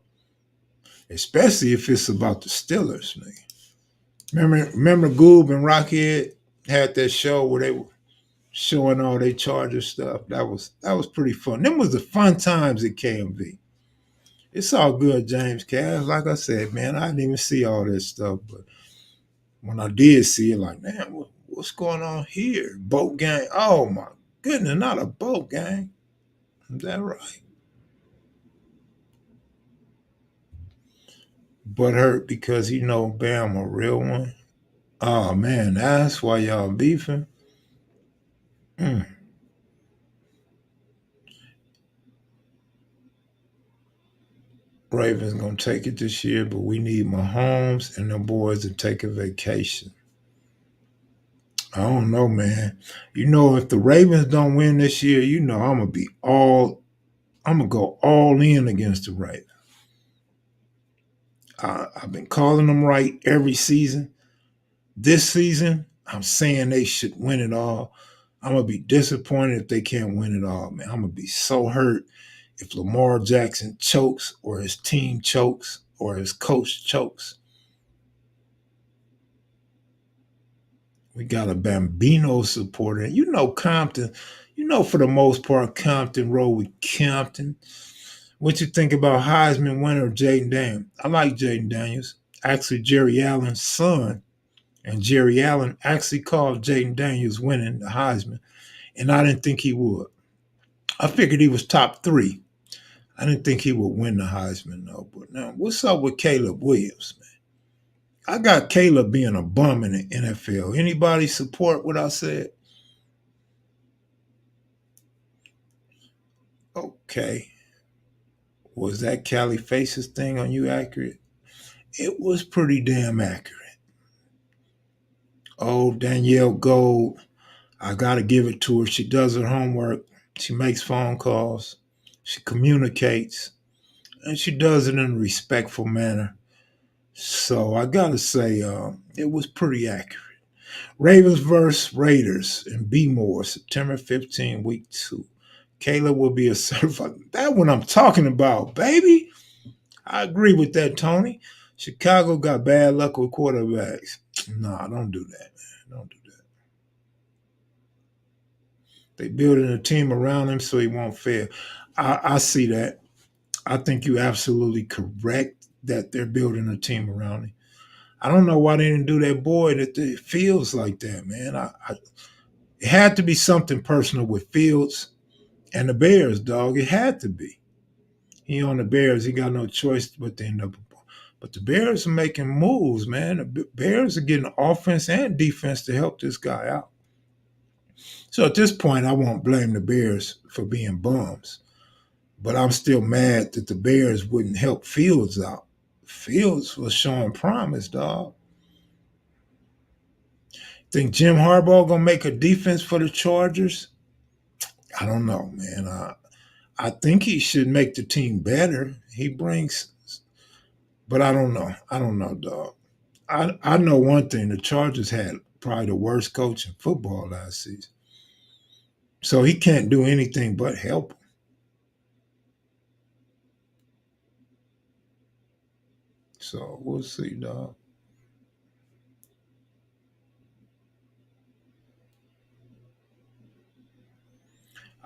Especially if it's about the Steelers, nigga. Remember Goob and Rockhead had that show where they were showing all their Charger stuff. That was pretty fun. Them was the fun times at KMV. It's all good, James Cass. Like I said, man, I didn't even see all this stuff, but when I did see it, like, man, what's going on here? Boat gang. Oh my goodness, not a boat gang. Is that right? But hurt because he know Bam a real one. Oh man, that's why y'all beefing. Mm. Ravens gonna take it this year, but we need Mahomes and them boys to take a vacation. I don't know, man. If the Ravens don't win this year, I'm gonna go all in against the Ravens. I've been calling them right every season. This season, I'm saying they should win it all. I'm gonna be disappointed if they can't win it all, man. I'm gonna be so hurt if Lamar Jackson chokes or his team chokes or his coach chokes. We got a Bambino supporter. Compton, for the most part, Compton roll with Compton. What you think about Heisman winner Jaden Daniels? I like Jaden Daniels. Actually, Jerry Allen's son. And Jerry Allen actually called Jaden Daniels winning the Heisman. And I didn't think he would. I figured he was top three. I didn't think he would win the Heisman, though. But now, what's up with Caleb Williams, man? I got Caleb being a bum in the NFL. Anybody support what I said? Okay. Was that Cali Faces thing on you accurate? It was pretty damn accurate. Oh, Danielle Gold. I got to give it to her. She does her homework. She makes phone calls. She communicates. And she does it in a respectful manner. So I got to say, it was pretty accurate. Ravens versus Raiders in B-More, September 15, week 2. Kayla will be a certified. That one I'm talking about, baby. I agree with that, Tony. Chicago got bad luck with quarterbacks. Nah, don't do that, man. Don't do that. They building a team around him so he won't fail. I see that. I think you're absolutely correct that they're building a team around him. I don't know why they didn't do that boy that feels like that, man. It had to be something personal with Fields and the Bears, dog. It had to be. He on the Bears. He got no choice but to end up. But the Bears are making moves, man. The Bears are getting offense and defense to help this guy out. So at this point, I won't blame the Bears for being bums. But I'm still mad that the Bears wouldn't help Fields out. Fields was showing promise, dog. Think Jim Harbaugh gonna make a defense for the Chargers? I don't know, man. I think he should make the team better. He brings, but I don't know. I don't know, dog. I know one thing: the Chargers had probably the worst coach in football last season, so he can't do anything but help. So we'll see, dog.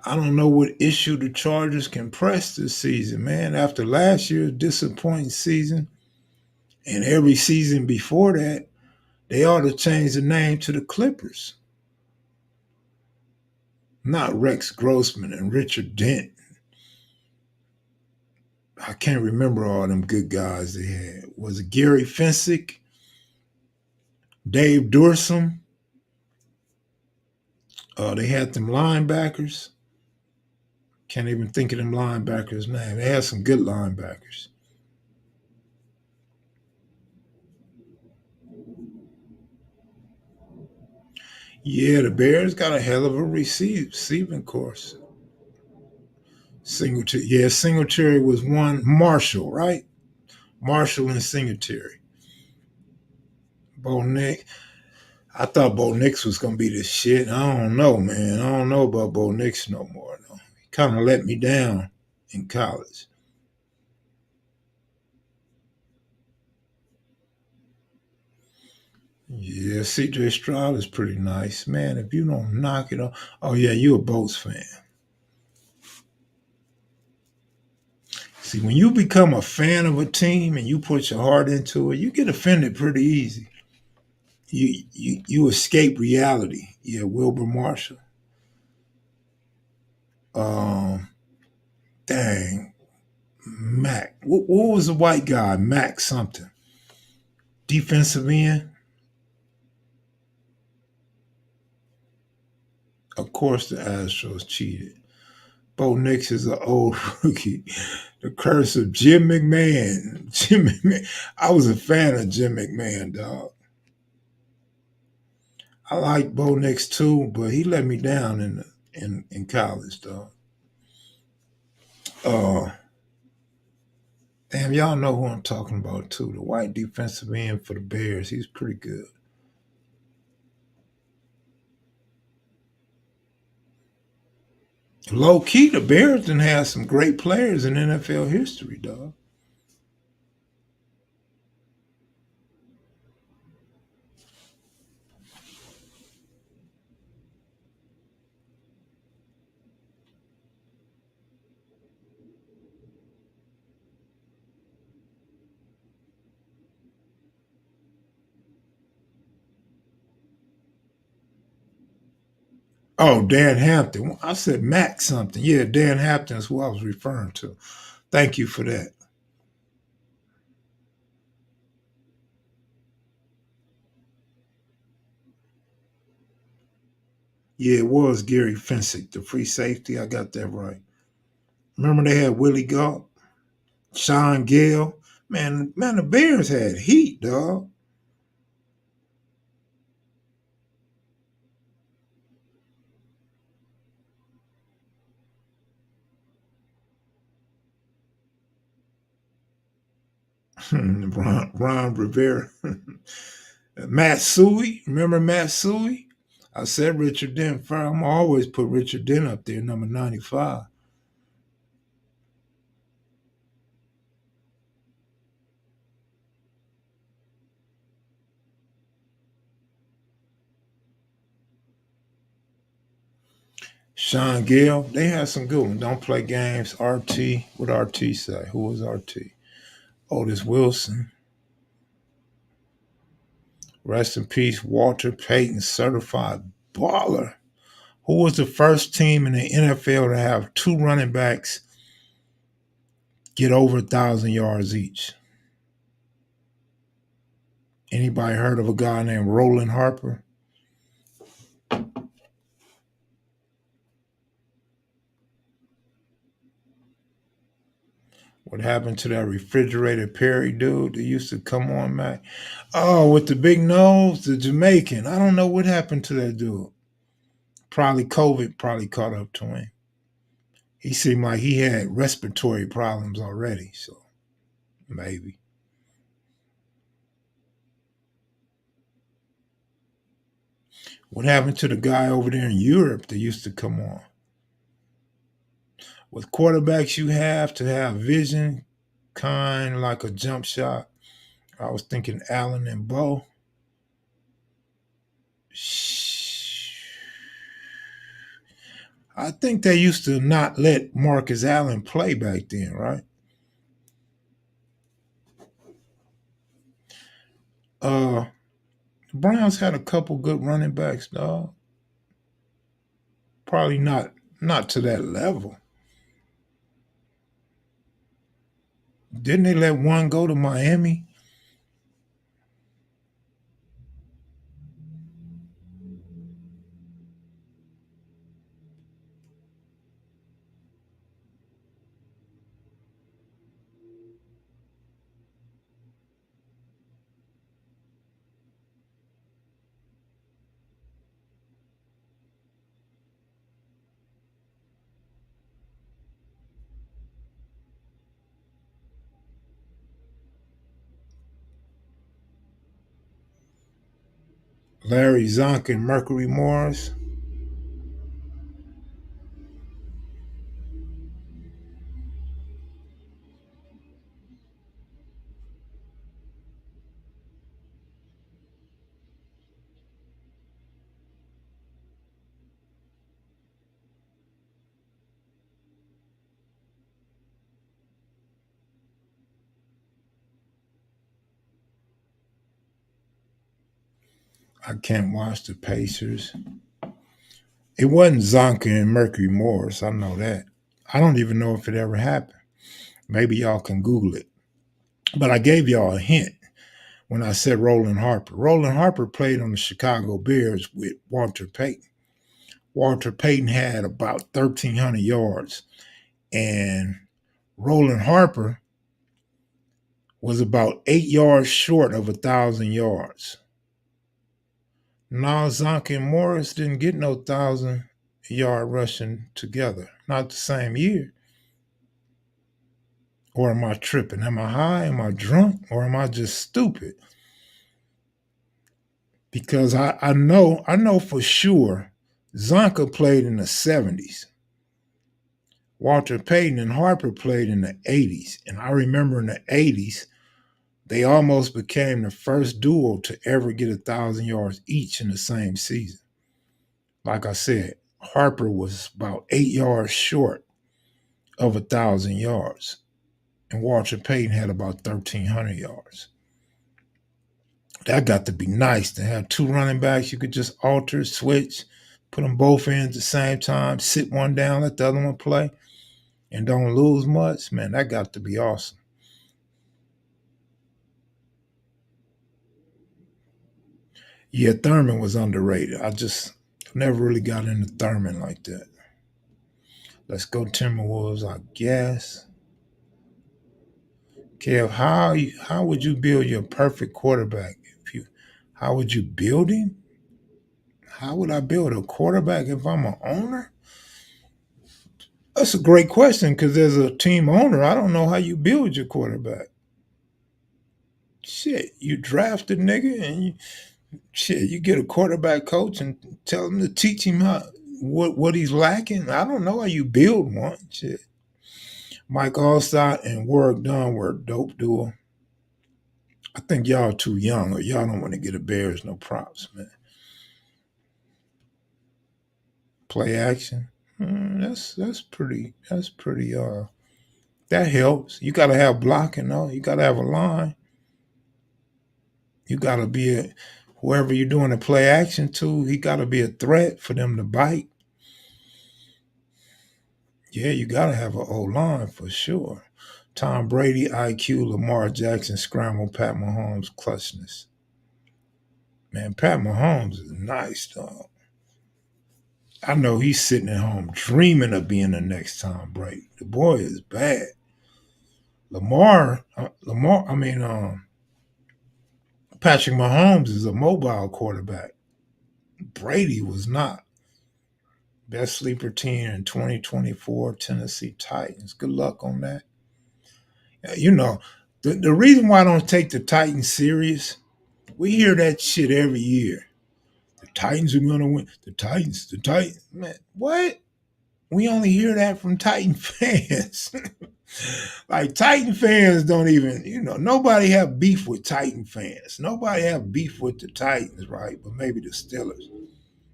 I don't know what issue the Chargers can press this season, man. After last year's disappointing season and every season before that, They ought to change the name to the Clippers, not Rex Grossman and Richard Dent. I can't remember all them good guys they had. Was it Gary Fensick, Dave Dorsum? They had them linebackers. Can't even think of them linebackers' name. They had some good linebackers. Yeah, the Bears got a hell of a receiving course. Singletary, yeah, Singletary was one. Marshall, right? Marshall and Singletary. Bo Nix. I thought Bo Nix was gonna be the shit. I don't know, man. I don't know about Bo Nix no more though. He kind of let me down in college. Yeah, CJ Stroud is pretty nice, man. If you don't knock it off, oh yeah, you a Bolts fan. See, when you become a fan of a team and you put your heart into it, you get offended pretty easy. You escape reality. Yeah, Wilbur Marshall. Um, dang, Mac. What was the white guy? Mac something. Defensive end. Of course, the Astros cheated. Bo Nix is an old rookie. The curse of Jim McMahon. Jim McMahon. I was a fan of Jim McMahon, dog. I like Bo Nix too, but he let me down in college, dog. Uh, damn, y'all know who I'm talking about too. The white defensive end for the Bears. He's pretty good. Low key, the Bears done had some great players in NFL history, dog. Oh, Dan Hampton. I said Mac something. Yeah, Dan Hampton is who I was referring to. Thank you for that. Yeah, it was Gary Fensick, the free safety. I got that right. Remember they had Willie Galt, Sean Gale. Man, the Bears had heat, dog. Ron Rivera. Matt Suey. Remember Matt Suey? I said Richard Dent. I'm always put Richard Dent up there, number 95. Sean Gill, they had some good ones. Don't play games. RT, what RT say? Who was RT? Otis Wilson. Rest in peace, Walter Payton, certified baller. Who was the first team in the NFL to have two running backs get over 1,000 yards each? Anybody heard of a guy named Roland Harper? What happened to that refrigerator Perry dude that used to come on, Mac? Oh, with the big nose, the Jamaican. I don't know what happened to that dude. Probably COVID probably caught up to him. He seemed like he had respiratory problems already, so maybe. What happened to the guy over there in Europe that used to come on? With quarterbacks, you have to have vision, kind like a jump shot. I was thinking Allen and Bo. I think they used to not let Marcus Allen play back then, right? Uh, Browns had a couple good running backs, dog. Probably not to that level. Didn't they let one go to Miami? Larry Zonk and Mercury Morris. I can't watch the Pacers. It wasn't Zonka and Mercury Morris. I know that. I don't even know if it ever happened. Maybe y'all can Google it. But I gave y'all a hint when I said Roland Harper. Roland Harper played on the Chicago Bears with Walter Payton. Walter Payton had about 1,300 yards, and Roland Harper was about 8 yards short of 1,000 yards. Now Zonka and Morris didn't get no 1,000 yard rushing together. Not the same year. Or am I tripping? Am I high? Am I drunk? Or am I just stupid? Because I know for sure Zonka played in the 70s. Walter Payton and Harper played in the 80s. And I remember in the 80s, they almost became the first duo to ever get 1,000 yards each in the same season. Like I said, Harper was about 8 yards short of 1,000 yards, and Walter Payton had about 1,300 yards. That got to be nice to have two running backs. You could just alter, switch, put them both in at the same time, sit one down, let the other one play, and don't lose much. Man, that got to be awesome. Yeah, Thurman was underrated. I just never really got into Thurman like that. Let's go Timberwolves, I guess. Kev, how would you build your perfect quarterback? If you How would you build him? How would I build a quarterback if I'm an owner? That's a great question because as a team owner, I don't know how you build your quarterback. Shit, you draft a nigga and you get a quarterback coach and tell him to teach him what he's lacking. I don't know how you build one. Shit. Mike Allstott and Warwick Dunn were a dope duo. I think y'all too young or y'all don't want to get a Bears no props, man. Play action. That's pretty that helps. You gotta have blocking though. You gotta have a line. You gotta be whoever you're doing the play action to, he gotta be a threat for them to bite. Yeah, you gotta have an O line for sure. Tom Brady, IQ, Lamar Jackson, scramble, Pat Mahomes, clutchness. Man, Pat Mahomes is nice, dog. I know he's sitting at home dreaming of being the next Tom Brady. The boy is bad. Patrick Mahomes is a mobile quarterback. Brady was not. Best sleeper team in 2024, Tennessee Titans. Good luck on that. You know, the reason why I don't take the Titans serious, we hear that shit every year. The Titans are going to win. The Titans. Man, what? We only hear that from Titan fans. Like Titan fans don't even, nobody have beef with Titan fans. Nobody have beef with the Titans, right? But maybe the Steelers.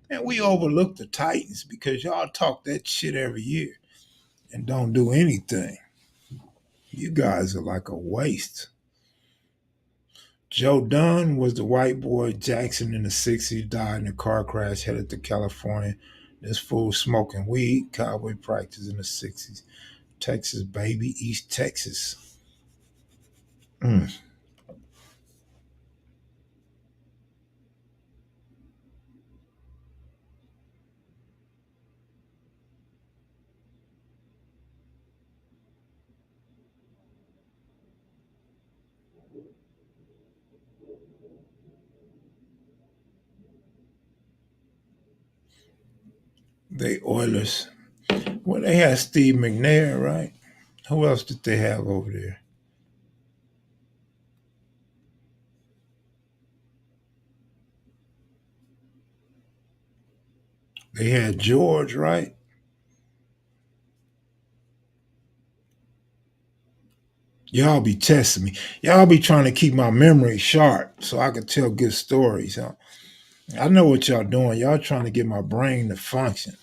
And we overlook the Titans because y'all talk that shit every year and don't do anything. You guys are like a waste. Joe Dunn was the white boy Jackson in the 60s, died in a car crash headed to California. This fool smoking weed, cowboy practice in the 60s. Texas, baby, East Texas. Mm. They Oilers. Well, they had Steve McNair, right? Who else did they have over there? They had George, right? Y'all be testing me. Y'all be trying to keep my memory sharp so I can tell good stories. Huh? I know what y'all doing. Y'all trying to get my brain to function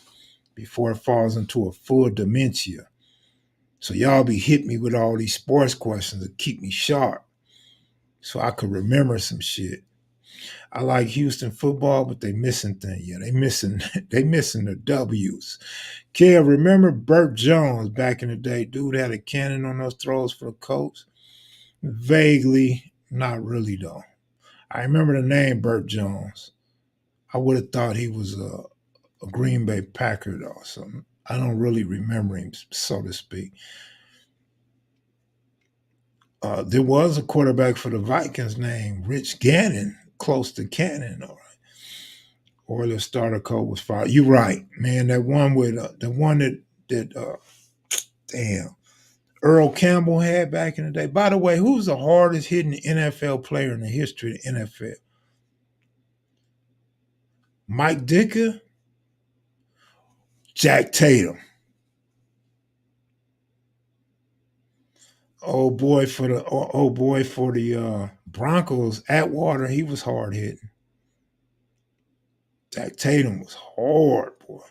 before it falls into a full dementia. So y'all be hitting me with all these sports questions to keep me sharp so I could remember some shit. I like Houston football, but they missing things. Yeah, they missing they missing the W's. Kev, remember Burt Jones back in the day? Dude had a cannon on those throws for the Colts. Vaguely, not really though. I remember the name Burt Jones. I would have thought he was a Green Bay Packer or something. I don't really remember him, so to speak. There was a quarterback for the Vikings named Rich Gannon, close to Cannon. All right. Oilers starter code was fired. You're right, man. That one with the one that damn Earl Campbell had back in the day. By the way, who's the hardest hitting NFL player in the history of the NFL? Mike Dicker, Jack Tatum. Old boy for the Broncos, Atwater, he was hard hitting. Jack Tatum was hard, boy.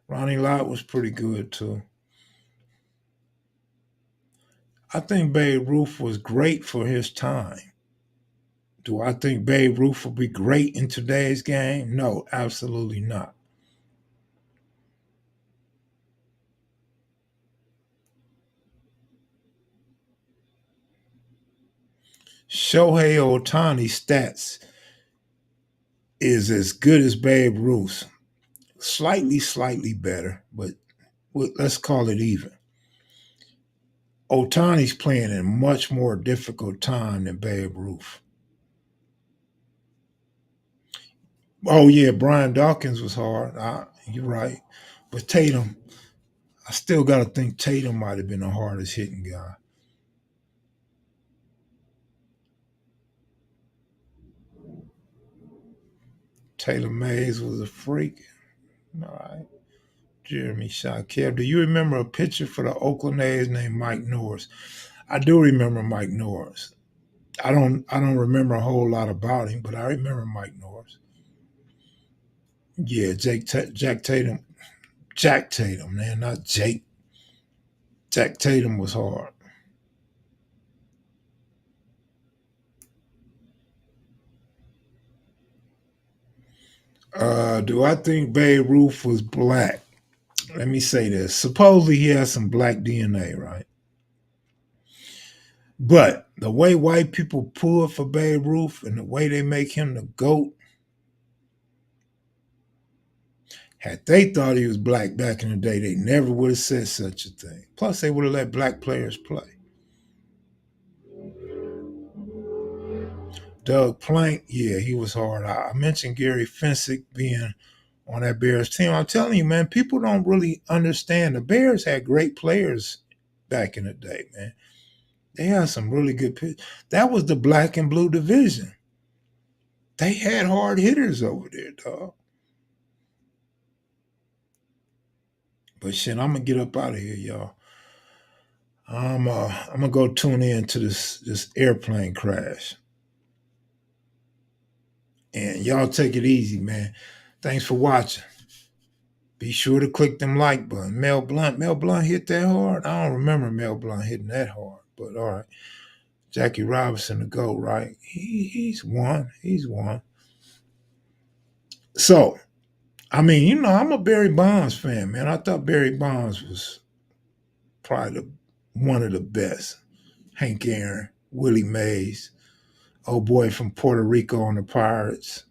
Ronnie Lott was pretty good too. I think Babe Ruth was great for his time. Do I think Babe Ruth will be great in today's game? No, absolutely not. Shohei Ohtani's stats is as good as Babe Ruth's. Slightly better, but let's call it even. Ohtani's playing in a much more difficult time than Babe Ruth. Oh yeah, Brian Dawkins was hard. You're right, but Tatum, I still got to think Tatum might have been the hardest hitting guy. Taylor Mays was a freak. All right. Jeremy Shaquille. Do you remember a pitcher for the Oakland A's named Mike Norris? I do remember Mike Norris. I don't remember a whole lot about him, but I remember Mike Norris. Yeah, Jack Tatum. Jack Tatum, man, not Jake. Jack Tatum was hard. Do I think Babe Ruth was black? Let me say this. Supposedly he has some black DNA, right? But the way white people pull for Babe Ruth and the way they make him the GOAT, had they thought he was black back in the day, they never would have said such a thing. Plus, they would have let black players play. Doug Plank, yeah, he was hard. I mentioned Gary Fensick being on that Bears team. I'm telling you, man, people don't really understand. The Bears had great players back in the day, man. They had some really good pitch. That was the black and blue division. They had hard hitters over there, dog. But shit, I'm gonna get up out of here, y'all. I'm gonna go tune in to this airplane crash, and y'all take it easy, man. Thanks for watching. Be sure to click them like button. Mel Blunt hit that hard? I don't remember Mel Blunt hitting that hard, but all right. Jackie Robinson the GOAT, right? He's one. He's one. So, I mean, you know, I'm a Barry Bonds fan, man. I thought Barry Bonds was probably one of the best. Hank Aaron, Willie Mays, old boy from Puerto Rico on the Pirates.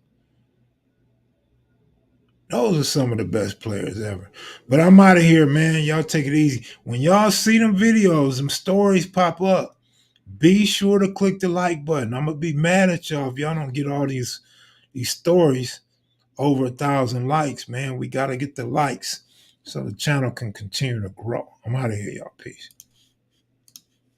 Those are some of the best players ever. But I'm out of here, man. Y'all take it easy. When y'all see them videos, them stories pop up, be sure to click the like button. I'm going to be mad at y'all if y'all don't get all these stories over 1,000 likes, man. We got to get the likes so the channel can continue to grow. I'm out of here, y'all. Peace.